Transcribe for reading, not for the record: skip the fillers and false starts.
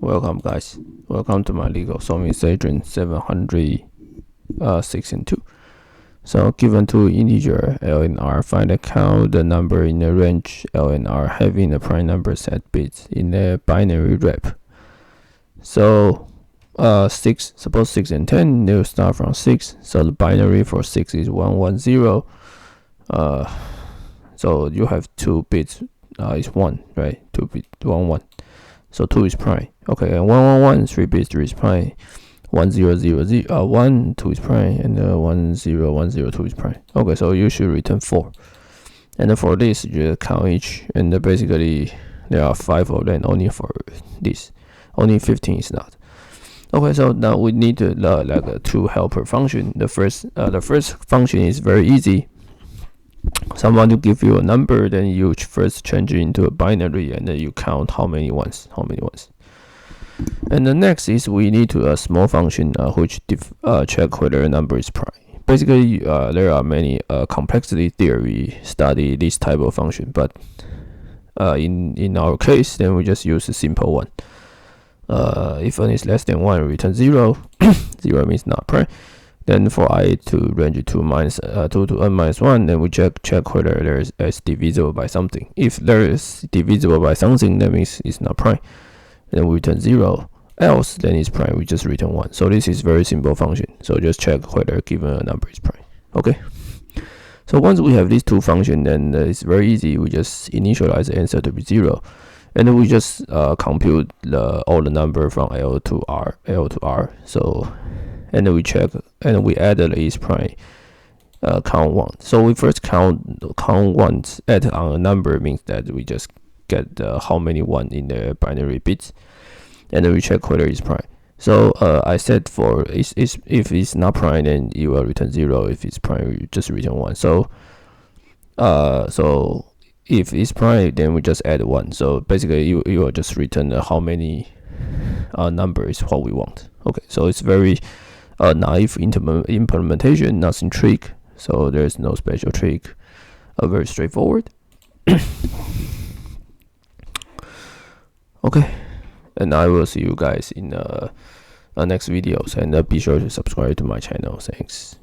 Welcome guys, welcome to my Leetcode solving session 762. So given two integer L and R, find and count the number in the range L and R having a prime number set bits in a binary wrap. So 6, suppose 6 and 10, they'll start from 6, so the binary for 6 is 110. So you have 2 bits, is 1, right? 2 bits, 1 1. So 2 is prime. Okay, and 111, 3 bits, 3 is prime. 1 2 is prime, and 1 0 1 0 2 is prime. Okay, so you should return 4. And then for this, you just count each, and basically there are 5 of them only for this. Only 15 is not. Okay, so now we need to like a 2 helper function. The first function is very easy. Someone to give you a number, then you first change it into a binary, and then you count how many ones. And the next is we need to a small function which check whether a number is prime. Basically, there are many complexity theory study this type of function, but in our case, then we just use a simple one. If n is less than 1, return 0. 0 means not prime. Then for I to range 2 to n minus 1, then we check whether there is divisible by something. If there is divisible by something, that means it's not prime. Then we return 0. Else, then it's prime. We just return 1. So this is very simple function. So just check whether given a number is prime. Okay. So once we have these two functions, then it's very easy. We just initialize the answer to be 0, and then we just compute all the number from L to R. So and then we check, and we add the is prime, count 1. So we first count once add on a number means that we just get how many 1 in the binary bits, and then we check whether it's prime. So I said for if it's not prime, then you will return 0. If it's prime, you just return 1. So so if it's prime, then we just add 1. So basically you will just return how many number is what we want. Okay, so it's very naive implementation, nothing trick. So there's no special trick. Very straightforward. Okay, and I will see you guys in next videos, and be sure to subscribe to my channel. Thanks.